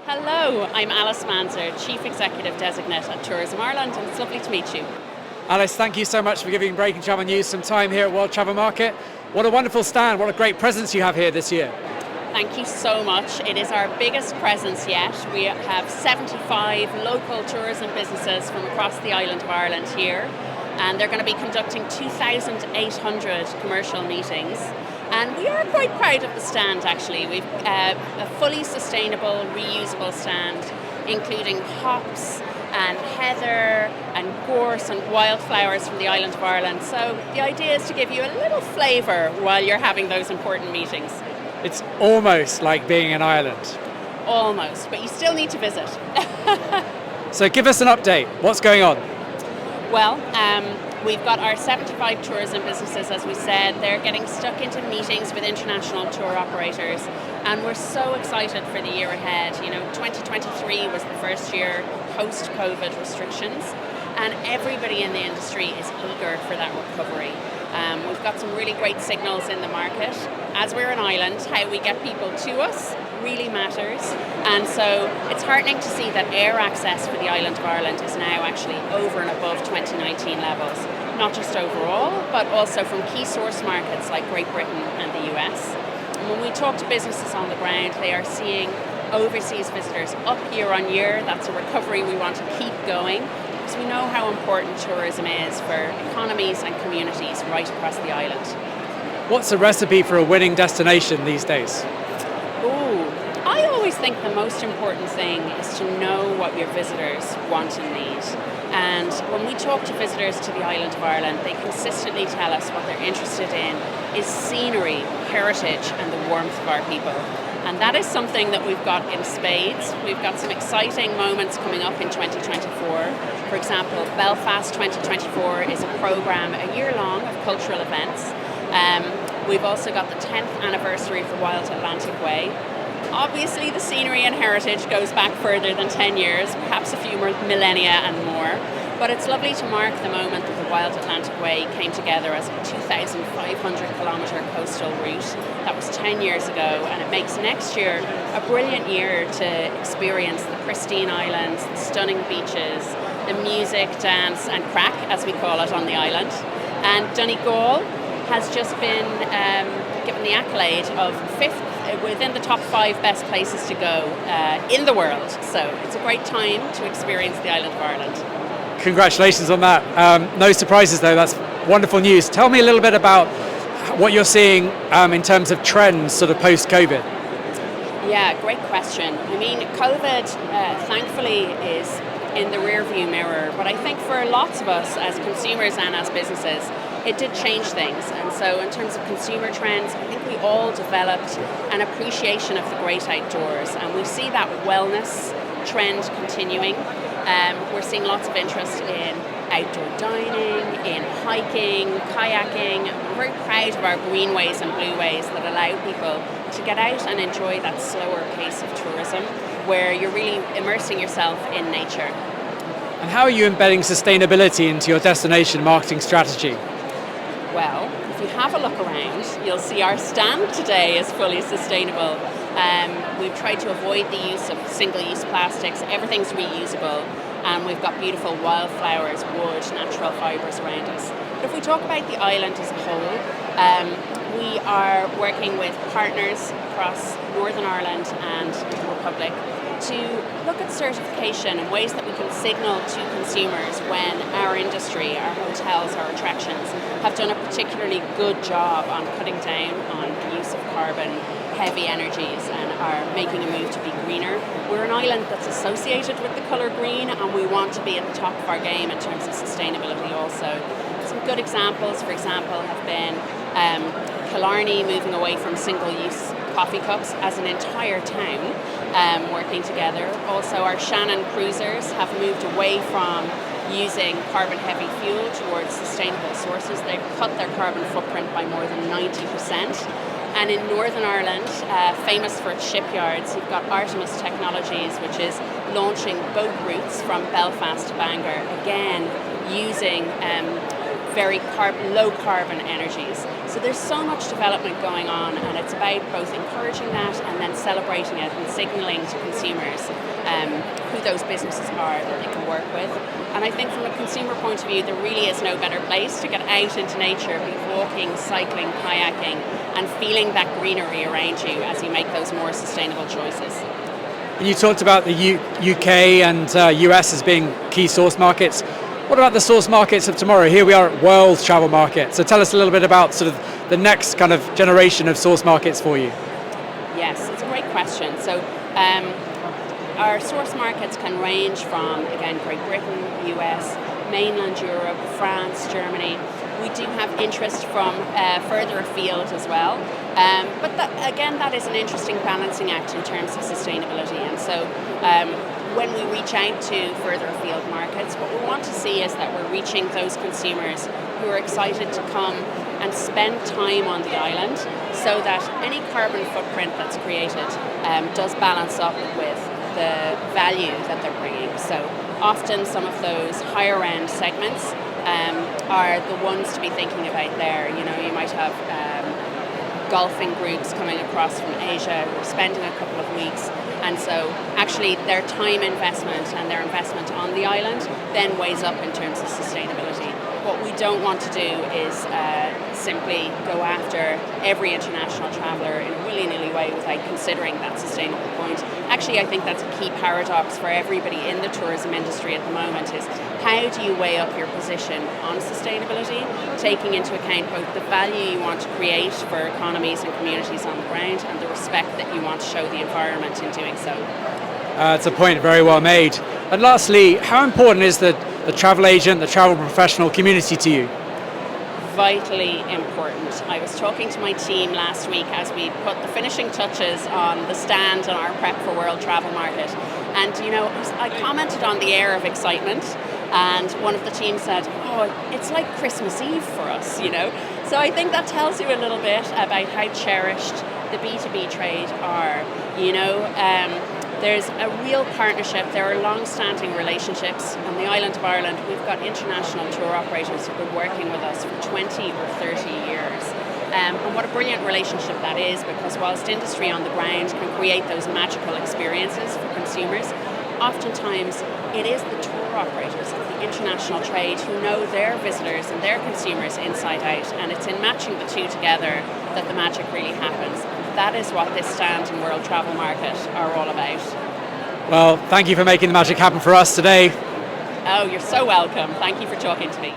Hello, I'm Alice Mansergh, Chief Executive Designate at Tourism Ireland, and it's lovely to meet you. Alice, thank you so much for giving Breaking Travel News some time here at World Travel Market. What a wonderful stand, what a great presence you have here this year. Thank you so much. It is our biggest presence yet. We have 75 local tourism businesses from across the island of Ireland here, and they're going to be conducting 2,800 commercial meetings. And we are quite proud of the stand, actually. We've a fully sustainable, reusable stand, including hops and heather and gorse and wildflowers from the island of Ireland. So the idea is to give you a little flavour while you're having those important meetings. It's almost like being in Ireland. Almost, but you still need to visit. So give us an update. What's going on? Well, we've got our 75 tourism businesses, as we said. They're getting stuck into meetings with international tour operators, and we're so excited for the year ahead. 2023 was the first year post-COVID restrictions, and everybody in the industry is eager for that recovery. We've got some really great signals in the market. As we're an island, how we get people to us really matters, and so it's heartening to see that air access for the island of Ireland is now actually over and above 2019 levels, not just overall, but also from key source markets like Great Britain and the US. And when we talk to businesses on the ground, they are seeing overseas visitors up year on year. That's a recovery we want to keep going, because we know how important tourism is for economies and communities right across the island. What's the recipe for a winning destination these days? I always think the most important thing is to know what your visitors want and need. And when we talk to visitors to the island of Ireland, they consistently tell us what they're interested in is scenery, heritage, and the warmth of our people. And that is something that we've got in spades. We've got some exciting moments coming up in 2024. For example, Belfast 2024 is a programme, a year long, of cultural events. We've also got the 10th anniversary of the Wild Atlantic Way. Obviously, the scenery and heritage goes back further than 10 years, perhaps a few more millennia and more. But it's lovely to mark the moment that the Wild Atlantic Way came together as a 2,500-kilometre coastal route. That was 10 years ago, and it makes next year a brilliant year to experience the pristine islands, the stunning beaches, the music, dance and crack, as we call it on the island. And Donegal has just been given the accolade of 5th within the top 5 best places to go in the world. So it's a great time to experience the island of Ireland. Congratulations on that. No surprises though, that's wonderful news. Tell me a little bit about what you're seeing in terms of trends sort of post-COVID. Yeah, great question. I mean, COVID thankfully is in the rearview mirror, but I think for lots of us as consumers and as businesses, it did change things. And so in terms of consumer trends, I think we all developed an appreciation of the great outdoors, and we see that wellness trend continuing. We're seeing lots of interest in outdoor dining, in hiking, kayaking. We're very proud of our greenways and blueways that allow people to get out and enjoy that slower pace of tourism, where you're really immersing yourself in nature. And how are you embedding sustainability into your destination marketing strategy? Well, if you have a look around, you'll see our stand today is fully sustainable. We've tried to avoid the use of single-use plastics. Everything's reusable, and we've got beautiful wildflowers, wood, natural fibres around us. But if we talk about the island as a whole, we are working with partners across Northern Ireland and the Republic to look at certification and ways that we can signal to consumers when our industry, our hotels, our attractions have done a particularly good job on cutting down on the use of carbon heavy energies and are making a move to be greener. We're an island that's associated with the colour green, and we want to be at the top of our game in terms of sustainability also. Some good examples, for example, have been Killarney moving away from single-use coffee cups as an entire town, working together. Also, our Shannon cruisers have moved away from using carbon-heavy fuel towards sustainable sources. They've cut their carbon footprint by more than 90%. And in Northern Ireland, famous for its shipyards, you've got Artemis Technologies, which is launching boat routes from Belfast to Bangor, again using very low carbon energies. So there's so much development going on, and it's about both encouraging that and then celebrating it and signalling to consumers who those businesses are that they can work with. And I think from a consumer point of view, there really is no better place to get out into nature, be walking, cycling, kayaking, and feeling that greenery around you as you make those more sustainable choices. You talked about the UK and US as being key source markets. What about the source markets of tomorrow? Here we are at World Travel Market. So tell us a little bit about sort of the next kind of generation of source markets for you. Yes, it's a great question. So our source markets can range from, again, Great Britain, US, mainland Europe, France, Germany. We do have interest from further afield as well. But that is an interesting balancing act in terms of sustainability. And so when we reach out to further afield markets, what we want to see is that we're reaching those consumers who are excited to come and spend time on the island, so that any carbon footprint that's created does balance up with the value that they're bringing. So often some of those higher end segments are the ones to be thinking about there. You know, you might have golfing groups coming across from Asia who are spending a couple of weeks, and so actually their time investment and their investment on the island then weighs up in terms of sustainability. What we don't want to do is simply go after every international traveller in a willy-nilly way without considering that sustainable point. Actually, I think that's a key paradox for everybody in the tourism industry at the moment, is how do you weigh up your position on sustainability, taking into account both the value you want to create for economies and communities on the ground and the respect that you want to show the environment in doing so. It's a point very well made. And lastly, how important is the travel agent, the travel professional community to you? Vitally important. I was talking to my team last week as we put the finishing touches on the stand on our prep for World Travel Market. And you know, I commented on the air of excitement, and one of the team said, "Oh, it's like Christmas Eve for us," you know. So I think that tells you a little bit about how cherished the B2B trade are. You know, there's a real partnership. There are long-standing relationships. On the island of Ireland, we've got international tour operators who've been working with us for 20 or 30 years. And what a brilliant relationship that is, because whilst industry on the ground can create those magical experiences for consumers, oftentimes it is the tour operators of the international trade who know their visitors and their consumers inside out, and it's in matching the two together that the magic really happens. That is what this stand in World Travel Market are all about. Well, thank you for making the magic happen for us today. Oh, you're so welcome. Thank you for talking to me.